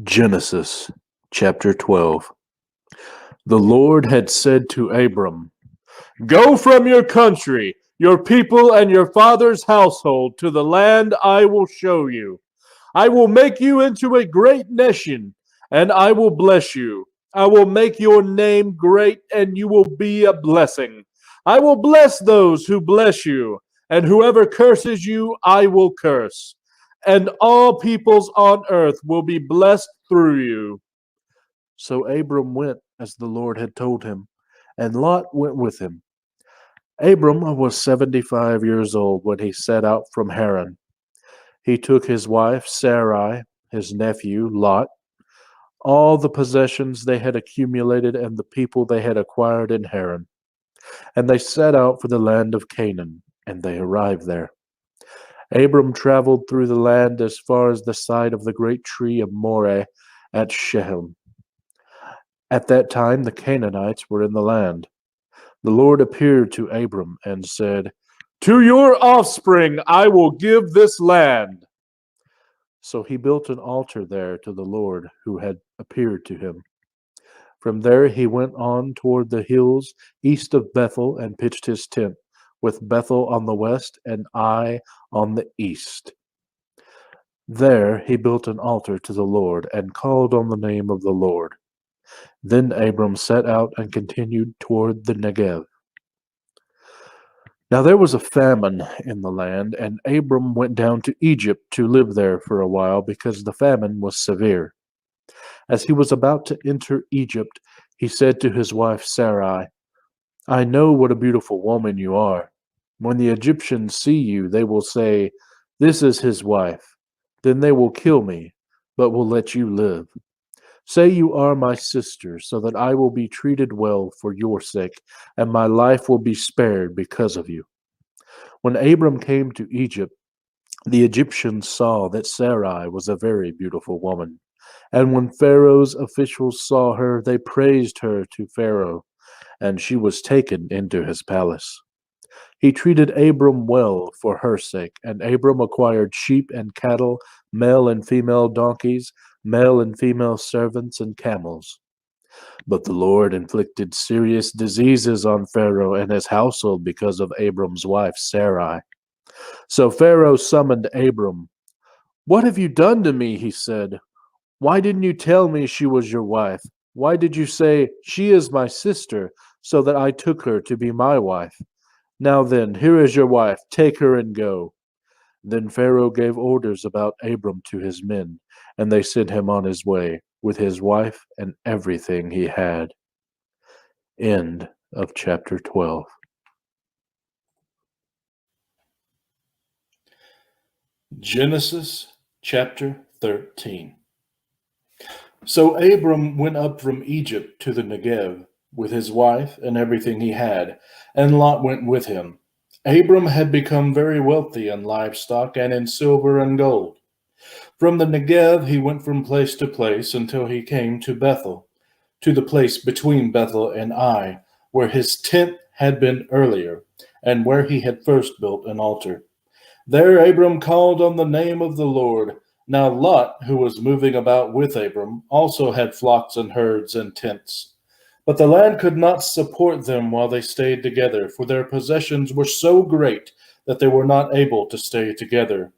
Genesis chapter 12. The Lord had said to Abram, "Go from your country, your people, and your father's household to the land I will show you. I will make you into a great nation, and I will bless you. I will make your name great, and you will be a blessing. I will bless those who bless you, and whoever curses you, I will curse. And all peoples on earth will be blessed through you." So Abram went as the Lord had told him, and Lot went with him. Abram was 75 years old when he set out from Haran. He took his wife Sarai, his nephew Lot, all the possessions they had accumulated, and the people they had acquired in Haran, and they set out for the land of Canaan, and they arrived there. Abram traveled through the land as far as the site of the great tree of Moreh at Shechem. At that time the Canaanites were in the land. The Lord appeared to Abram and said, "To your offspring I will give this land." So he built an altar there to the Lord who had appeared to him. From there he went on toward the hills east of Bethel and pitched his tent, with Bethel on the west and Ai on the east. There he built an altar to the Lord and called on the name of the Lord. Then Abram set out and continued toward the Negev. Now there was a famine in the land, and Abram went down to Egypt to live there for a while because the famine was severe. As he was about to enter Egypt, he said to his wife Sarai, "I know what a beautiful woman you are. When the Egyptians see you, they will say, 'This is his wife.' Then they will kill me, but will let you live. Say you are my sister, so that I will be treated well for your sake, and my life will be spared because of you." When Abram came to Egypt, the Egyptians saw that Sarai was a very beautiful woman. And when Pharaoh's officials saw her, they praised her to Pharaoh, and she was taken into his palace. He treated Abram well for her sake, and Abram acquired sheep and cattle, male and female donkeys, male and female servants, and camels. But the Lord inflicted serious diseases on Pharaoh and his household because of Abram's wife Sarai. So Pharaoh summoned Abram. "What have you done to me?" he said. "Why didn't you tell me she was your wife? Why did you say, 'She is my sister,' so that I took her to be my wife? Now then, here is your wife. Take her and go." Then Pharaoh gave orders about Abram to his men, and they sent him on his way with his wife and everything he had. End of chapter 12. Genesis chapter 13. So Abram went up from Egypt to the Negev with his wife and everything he had, and Lot went with him. Abram had become very wealthy in livestock and in silver and gold. From the Negev he went from place to place until he came to Bethel, to the place between Bethel and Ai, where his tent had been earlier, and where he had first built an altar. There Abram called on the name of the Lord. Now Lot, who was moving about with Abram, also had flocks and herds and tents. But the land could not support them while they stayed together, for their possessions were so great that they were not able to stay together.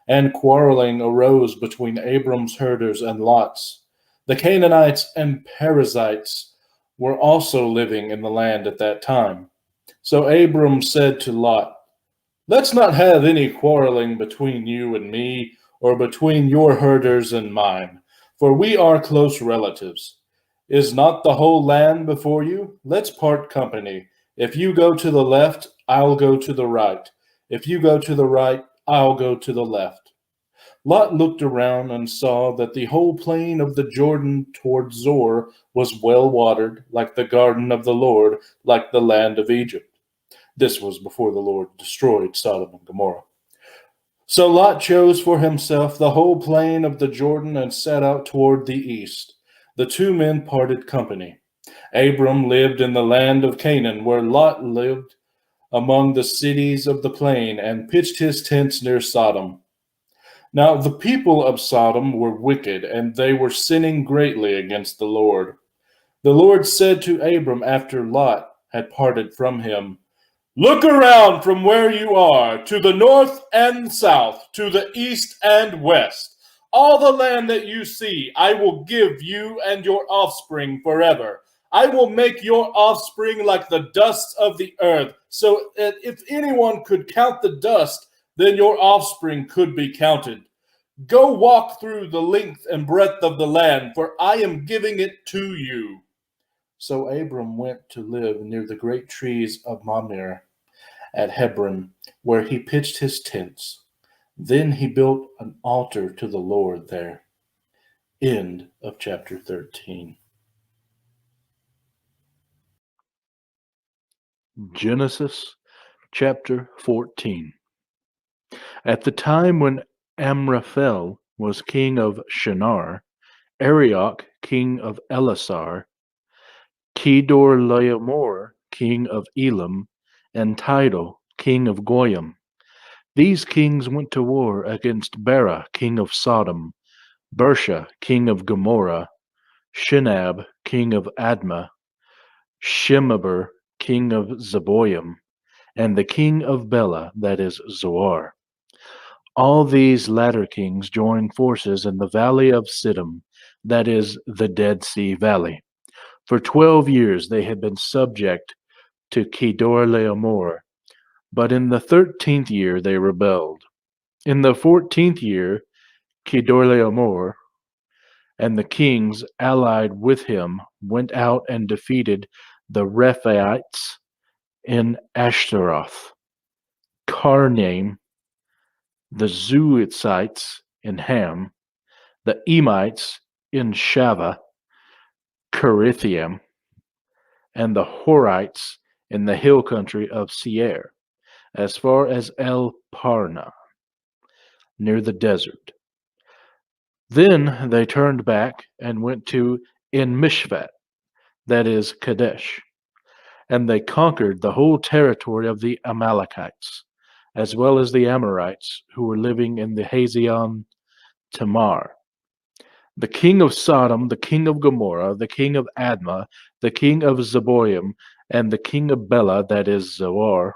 And quarreling arose between Abram's herders and Lot's. The Canaanites and Perizzites were also living in the land at that time. So Abram said to Lot, "Let's not have any quarreling between you and me, or between your herders and mine, for we are close relatives. Is not the whole land before you? Let's part company. If you go to the left, I'll go to the right. If you go to the right, I'll go to the left." Lot looked around and saw that the whole plain of the Jordan toward Zoar was well watered, like the garden of the Lord, like the land of Egypt. This was before the Lord destroyed Sodom and Gomorrah. So Lot chose for himself the whole plain of the Jordan and set out toward the east. The two men parted company. Abram lived in the land of Canaan, where Lot lived among the cities of the plain and pitched his tents near Sodom. Now the people of Sodom were wicked, and they were sinning greatly against the Lord. The Lord said to Abram after Lot had parted from him, "Look around from where you are, to the north and south, to the east and west. All the land that you see, I will give you and your offspring forever. I will make your offspring like the dust of the earth, so that if anyone could count the dust, then your offspring could be counted. Go walk through the length and breadth of the land, for I am giving it to you." So Abram went to live near the great trees of Mamre at Hebron, where he pitched his tents. Then he built an altar to the Lord there. End of chapter 13. Genesis chapter 14. At the time when Amraphel was king of Shinar, Arioch king of Elasar, Kedorlaomer king of Elam, and Tidal king of Goyim. These kings went to war against Bera king of Sodom, Bersha king of Gomorrah, Shinab king of Admah, Shemeber king of Zeboim, and the king of Bela, that is Zoar. All these latter kings joined forces in the valley of Siddim, that is the Dead Sea Valley. For 12 years they had been subject to Kedorlaomer, but in the 13th year they rebelled. In the 14th year, Kedorlaomer and the kings allied with him went out and defeated the Rephaites in Ashtaroth, Karnaim, the Zuithites in Ham, the Emites in Shaveh, Kerithaim, and the Horites in the hill country of Seir, as far as El Parna, near the desert. Then they turned back and went to En Mishpat, that is Kadesh, and they conquered the whole territory of the Amalekites, as well as the Amorites who were living in the Hazion Tamar. The king of Sodom, the king of Gomorrah, the king of Admah, the king of Zeboim, and the king of Bela, that is Zoar,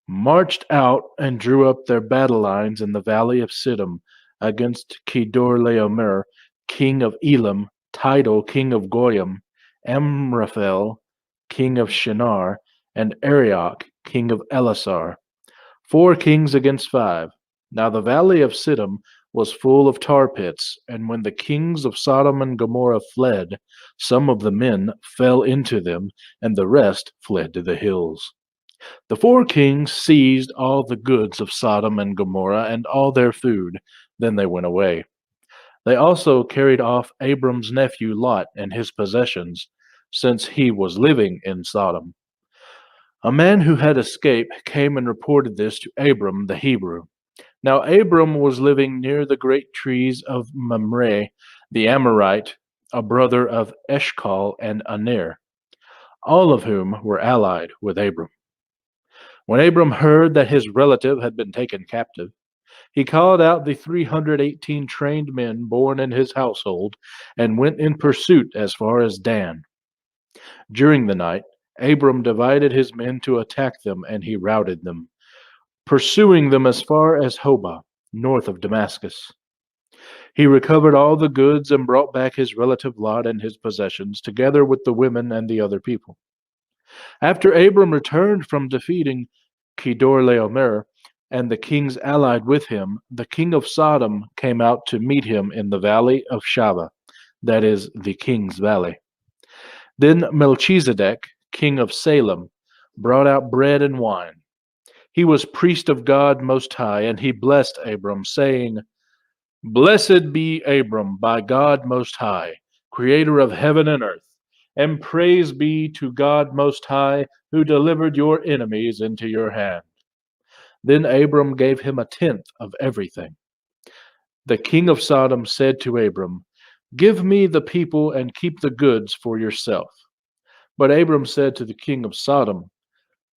marched out and drew up their battle lines in the valley of Siddim against Kedorlaomer, king of Elam, Tidal, king of Goyim, Amraphel, king of Shinar, and Arioch, king of Elasar. 4 kings against 5. Now the valley of Siddim was full of tar pits, and when the kings of Sodom and Gomorrah fled, some of the men fell into them, and the rest fled to the hills. The 4 kings seized all the goods of Sodom and Gomorrah and all their food. Then they went away. They also carried off Abram's nephew Lot and his possessions, since he was living in Sodom. A man who had escaped came and reported this to Abram the Hebrew. Now Abram was living near the great trees of Mamre, the Amorite, a brother of Eshcol and Aner, all of whom were allied with Abram. When Abram heard that his relative had been taken captive, he called out the 318 trained men born in his household and went in pursuit as far as Dan. During the night, Abram divided his men to attack them, and he routed them, pursuing them as far as Hobah, north of Damascus. He recovered all the goods and brought back his relative Lot and his possessions, together with the women and the other people. After Abram returned from defeating Kedorlaomer and the kings allied with him, the king of Sodom came out to meet him in the valley of Shaveh, that is, the king's valley. Then Melchizedek, king of Salem, brought out bread and wine. He was priest of God Most High, and he blessed Abram, saying, "Blessed be Abram by God Most High, creator of heaven and earth, and praise be to God Most High, who delivered your enemies into your hand." Then Abram gave him a tenth of everything. The king of Sodom said to Abram, "Give me the people and keep the goods for yourself." But Abram said to the king of Sodom,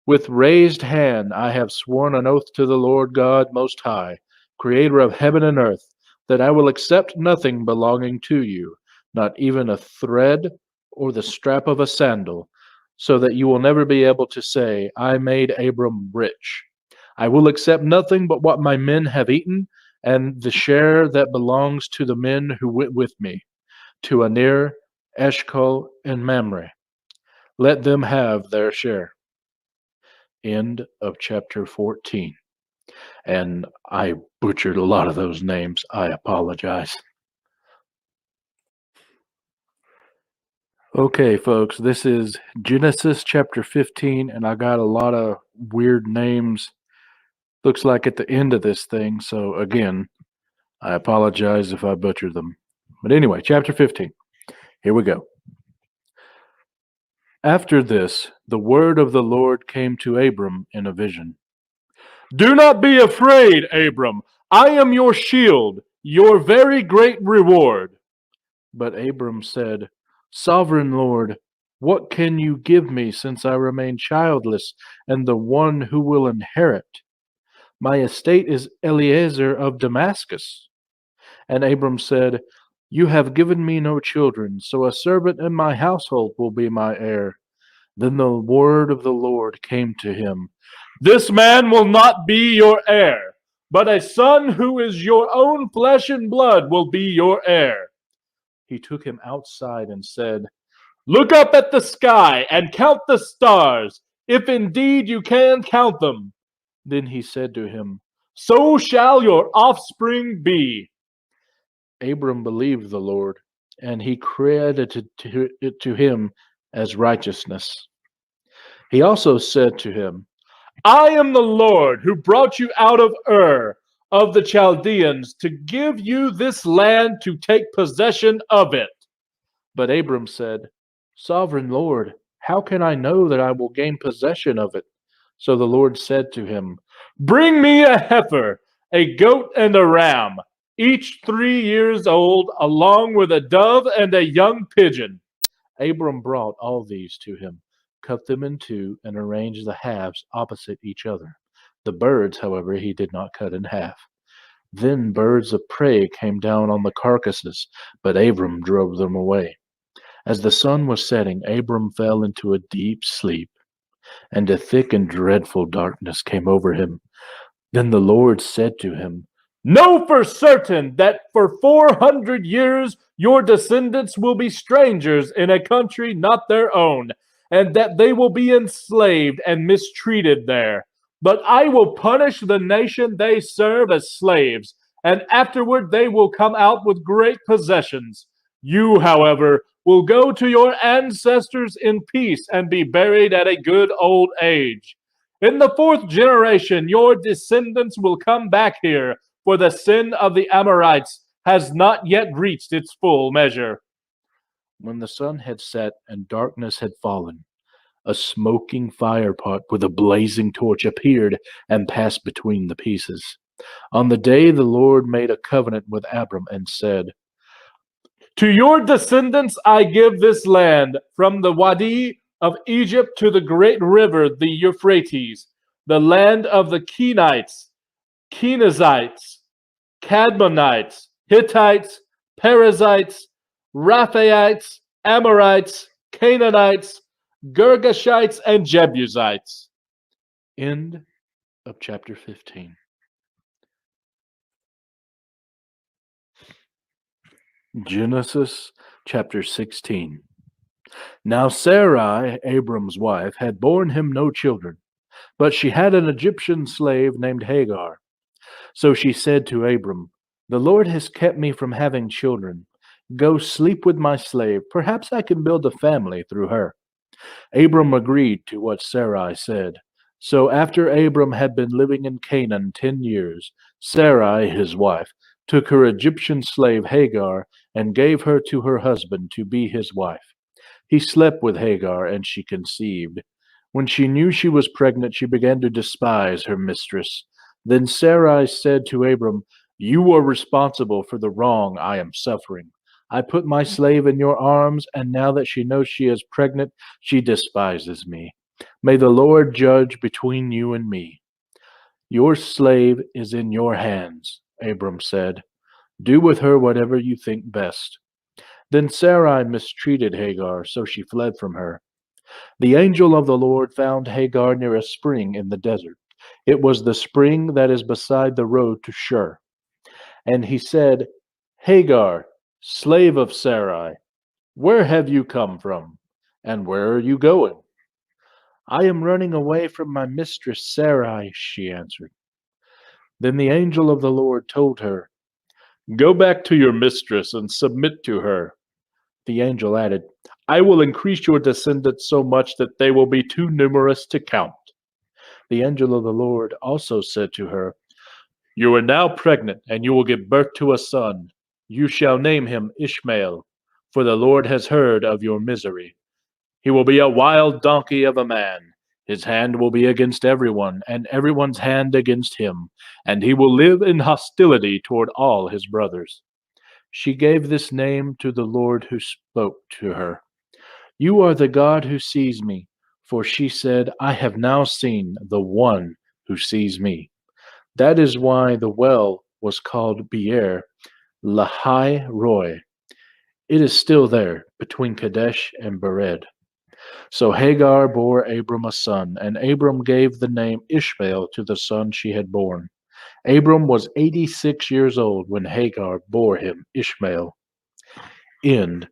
"With raised hand I have sworn an oath to the Lord God Most High, creator of heaven and earth, that I will accept nothing belonging to you, not even a thread or the strap of a sandal, so that you will never be able to say, I made Abram rich. I will accept nothing but what my men have eaten, and the share that belongs to the men who went with me, to Anir, Eshcol, and Mamre. Let them have their share. End of chapter 14. And I butchered a lot of those names. I apologize. Okay, folks, this is Genesis chapter 15, and I got a lot of weird names. Looks like at the end of this thing, so again, I apologize if I butchered them. But anyway, chapter 15. Here we go. After this, the word of the Lord came to Abram in a vision. Do not be afraid, Abram. I am your shield, your very great reward. But Abram said, Sovereign Lord, what can you give me since I remain childless and the one who will inherit? My estate is Eliezer of Damascus. And Abram said, You have given me no children, so a servant in my household will be my heir. Then the word of the Lord came to him. This man will not be your heir, but a son who is your own flesh and blood will be your heir. He took him outside and said, Look up at the sky and count the stars, if indeed you can count them. Then he said to him, So shall your offspring be. Abram believed the Lord, and he credited it to him as righteousness. He also said to him, I am the Lord who brought you out of Ur of the Chaldeans to give you this land to take possession of it. But Abram said, Sovereign Lord, how can I know that I will gain possession of it? So the Lord said to him, Bring me a heifer, a goat, and a ram, each 3 years old, along with a dove and a young pigeon. Abram brought all these to him, cut them in two, and arranged the halves opposite each other. The birds, however, he did not cut in half. Then birds of prey came down on the carcasses, but Abram drove them away. As the sun was setting, Abram fell into a deep sleep, and a thick and dreadful darkness came over him. Then the Lord said to him, Know for certain that for 400 years your descendants will be strangers in a country not their own, and that they will be enslaved and mistreated there. But I will punish the nation they serve as slaves, and afterward they will come out with great possessions. You, however, will go to your ancestors in peace and be buried at a good old age. In the 4th generation, your descendants will come back here, for the sin of the Amorites has not yet reached its full measure. When the sun had set and darkness had fallen, a smoking firepot with a blazing torch appeared and passed between the pieces. On the day the Lord made a covenant with Abram and said, To your descendants I give this land, from the Wadi of Egypt to the great river, the Euphrates, the land of the Kenites, Kenizzites, Cadmonites, Hittites, Perizzites, Raphaites, Amorites, Canaanites, Girgashites, and Jebusites. End of chapter 15. Genesis chapter 16. Now Sarai, Abram's wife, had borne him no children, but she had an Egyptian slave named Hagar. So she said to Abram, The Lord has kept me from having children. Go sleep with my slave. Perhaps I can build a family through her. Abram agreed to what Sarai said. So after Abram had been living in Canaan 10 years, Sarai, his wife, took her Egyptian slave Hagar and gave her to her husband to be his wife. He slept with Hagar, and she conceived. When she knew she was pregnant, she began to despise her mistress. Then Sarai said to Abram, You are responsible for the wrong I am suffering. I put my slave in your arms, and now that she knows she is pregnant, she despises me. May the Lord judge between you and me. Your slave is in your hands. Abram said. "Do with her whatever you think best." Then Sarai mistreated Hagar, so she fled from her. The angel of the Lord found Hagar near a spring in the desert. It was the spring that is beside the road to Shur. And he said, "Hagar, slave of Sarai, where have you come from? And where are you going?" "I am running away from my mistress Sarai," she answered. Then the angel of the Lord told her, "Go back to your mistress and submit to her." The angel added, "I will increase your descendants so much that they will be too numerous to count." The angel of the Lord also said to her, "You are now pregnant, and you will give birth to a son. You shall name him Ishmael, for the Lord has heard of your misery. He will be a wild donkey of a man. His hand will be against everyone, and everyone's hand against him, and he will live in hostility toward all his brothers." She gave this name to the Lord who spoke to her. "You are the God who sees me." For she said, "I have now seen the one who sees me." That is why the well was called Beer Lahai Roi. It is still there, between Kadesh and Bered. So Hagar bore Abram a son, and Abram gave the name Ishmael to the son she had born. Abram was 86 years old when Hagar bore him Ishmael. End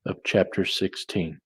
of chapter 16.